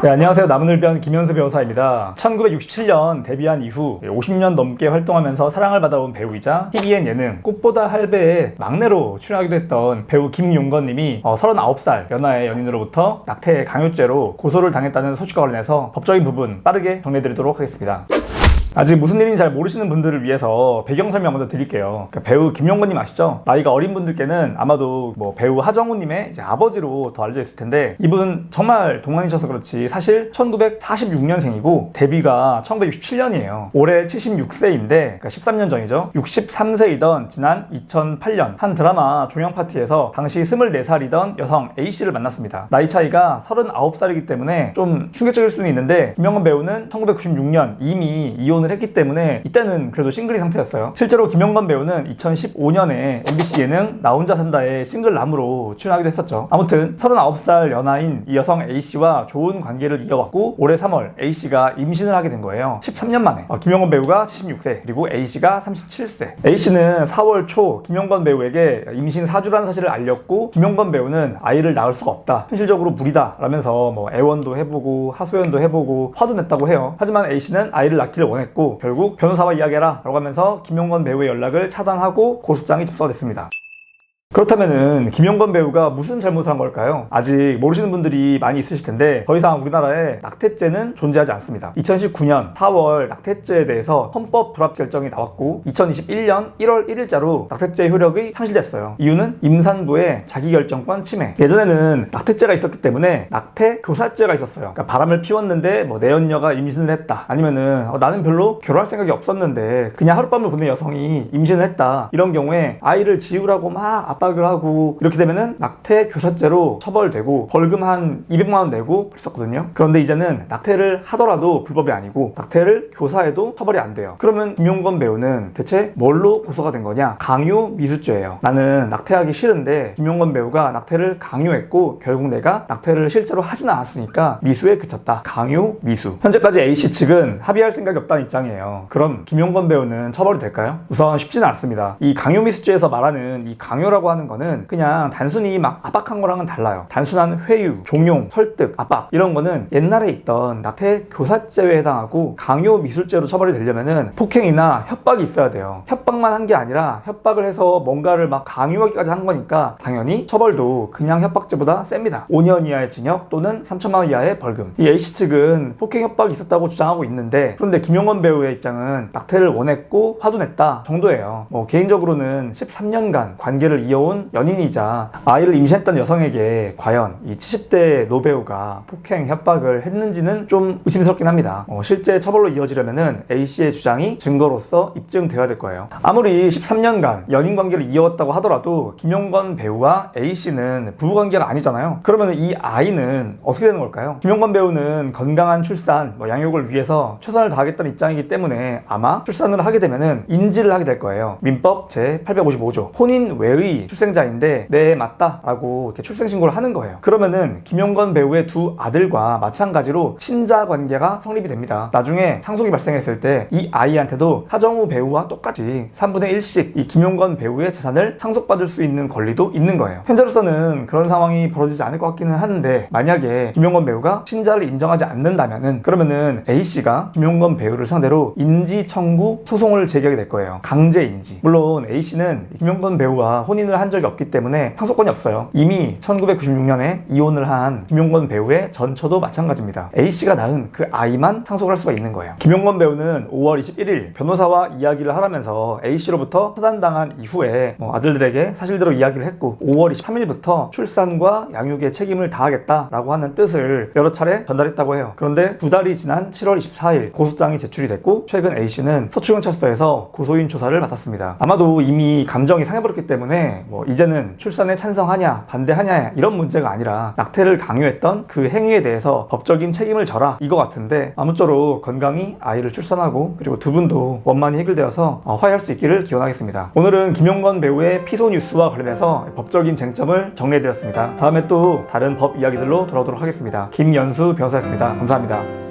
네, 안녕하세요. 남은을변 김현수 변호사입니다. 1967년 데뷔한 이후 50년 넘게 활동하면서 사랑을 받아온 배우이자 TVN 예능 꽃보다 할배의 막내로 출연하기도 했던 배우 김용건님이 39살 연하의 연인으로부터 낙태 강요죄로 고소를 당했다는 소식과 관련해서 법적인 부분 빠르게 정리해드리도록 하겠습니다. 아직 무슨 일인지 잘 모르시는 분들을 위해서 배경 설명 먼저 드릴게요. 배우 김용건님 아시죠? 나이가 어린 분들께는 아마도 배우 하정우님의 이제 아버지로 더 알려져 있을 텐데, 이분 정말 동안이셔서 그렇지 사실 1946년생이고 데뷔가 1967년이에요. 올해 76세인데 그러니까 13년 전이죠. 63세이던 지난 2008년 한 드라마 종영 파티에서 당시 24살이던 여성 A씨를 만났습니다. 나이 차이가 39살이기 때문에 좀 충격적일 수는 있는데, 김용건 배우는 1996년 이미 이혼을 했기 때문에 이때는 그래도 싱글인 상태였어요. 실제로 김용건 배우는 2015년에 MBC 예능 나 혼자 산다의 싱글남으로 출연하기도 했었죠. 아무튼 39살 연하인 이 여성 A씨와 좋은 관계를 이어왔고 올해 3월 A씨가 임신을 하게 된 거예요. 13년 만에. 김용건 배우가 76세 그리고 A씨가 37세. A씨는 4월 초 김용건 배우에게 임신 4주라는 사실을 알렸고, 김용건 배우는 아이를 낳을 수가 없다, 현실적으로 무리다 라면서 애원도 해보고 하소연도 해보고 화도 냈다고 해요. 하지만 A씨는 아이를 낳기를 원했고 결국 변호사와 이야기해라 라고 하면서 김용건 배우의 연락을 차단하고 고소장이 접수가 됐습니다. 그렇다면은 김용건 배우가 무슨 잘못을 한 걸까요? 아직 모르시는 분들이 많이 있으실 텐데, 더 이상 우리나라에 낙태죄는 존재하지 않습니다. 2019년 4월 낙태죄에 대해서 헌법 불합 결정이 나왔고 2021년 1월 1일자로 낙태죄 효력이 상실됐어요. 이유는 임산부의 자기결정권 침해. 예전에는 낙태죄가 있었기 때문에 낙태 교사죄가 있었어요. 그러니까 바람을 피웠는데 내연녀가 임신을 했다, 아니면은 나는 별로 결혼할 생각이 없었는데 그냥 하룻밤을 보낸 여성이 임신을 했다, 이런 경우에 아이를 지우라고 막 압박을 하고 이렇게 되면은 낙태 교사죄로 처벌되고 벌금 한 200만 원 내고 그랬었거든요. 그런데 이제는 낙태를 하더라도 불법이 아니고 낙태를 교사해도 처벌이 안 돼요. 그러면 김용건 배우는 대체 뭘로 고소가 된 거냐? 강요 미수죄예요. 나는 낙태하기 싫은데 김용건 배우가 낙태를 강요했고 결국 내가 낙태를 실제로 하진 않았으니까 미수에 그쳤다. 강요 미수. 현재까지 A씨 측은 합의할 생각이 없다는 입장이에요. 그럼 김용건 배우는 처벌이 될까요? 우선 쉽지는 않습니다. 이 강요 미수죄에서 말하는 이 강요라고 하는 거는 그냥 단순히 막 압박한 거랑은 달라요. 단순한 회유, 종용, 설득, 압박 이런 거는 옛날에 있던 낙태 교사죄에 해당하고, 강요 미술죄로 처벌이 되려면은 폭행이나 협박이 있어야 돼요. 협박만 한 게 아니라 협박을 해서 뭔가를 막 강요하기까지 한 거니까 당연히 처벌도 그냥 협박죄보다 셉니다. 5년 이하의 징역 또는 3천만 원 이하의 벌금. 이 A씨 측은 폭행 협박이 있었다고 주장하고 있는데, 그런데 김용건 배우의 입장은 낙태를 원했고 화도 냈다 정도예요. 개인적으로는 13년간 관계를 이어온 연인이자 아이를 임신했던 여성에게 과연 이 70대 노배우가 폭행, 협박을 했는지는 좀 의심스럽긴 합니다. 실제 처벌로 이어지려면은 A씨의 주장이 증거로서 입증되어야 될 거예요. 아무리 13년간 연인 관계를 이어왔다고 하더라도 김용건 배우와 A씨는 부부관계가 아니잖아요. 그러면 이 아이는 어떻게 되는 걸까요? 김용건 배우는 건강한 출산, 양육을 위해서 최선을 다하겠다는 입장이기 때문에 아마 출산을 하게 되면은 인지를 하게 될 거예요. 민법 제855조 혼인 외의 출생자인데 네 맞다 라고 이렇게 출생신고를 하는 거예요. 그러면은 김용건 배우의 두 아들과 마찬가지로 친자 관계가 성립이 됩니다. 나중에 상속이 발생했을 때 이 아이한테도 하정우 배우와 똑같이 3분의 1씩 이 김용건 배우의 재산을 상속받을 수 있는 권리도 있는 거예요. 현재로서는 그런 상황이 벌어지지 않을 것 같기는 한데, 만약에 김용건 배우가 친자를 인정하지 않는다면은 그러면은 A씨가 김용건 배우를 상대로 인지 청구 소송을 제기하게 될 거예요. 강제 인지. 물론 A씨는 김용건 배우와 혼인을 한 적이 없기 때문에 상속권이 없어요. 이미 1996년에 이혼을 한 김용건 배우의 전처도 마찬가지입니다. A씨가 낳은 그 아이만 상속을 할 수가 있는 거예요. 김용건 배우는 5월 21일 변호사와 이야기를 하라면서 A씨로부터 차단당한 이후에 아들들에게 사실대로 이야기를 했고 5월 23일부터 출산과 양육의 책임을 다하겠다라고 하는 뜻을 여러 차례 전달했다고 해요. 그런데 2달이 지난 7월 24일 고소장이 제출이 됐고 최근 A씨는 서초경찰서에서 고소인 조사를 받았습니다. 아마도 이미 감정이 상해버렸기 때문에 이제는 출산에 찬성하냐 반대하냐 이런 문제가 아니라 낙태를 강요했던 그 행위에 대해서 법적인 책임을 져라 이거 같은데, 아무쪼록 건강히 아이를 출산하고 그리고 두 분도 원만히 해결되어서 화해할 수 있기를 기원하겠습니다. 오늘은 김용건 배우의 피소 뉴스와 관련해서 법적인 쟁점을 정리해드렸습니다. 다음에 또 다른 법 이야기들로 돌아오도록 하겠습니다. 김연수 변호사였습니다. 감사합니다.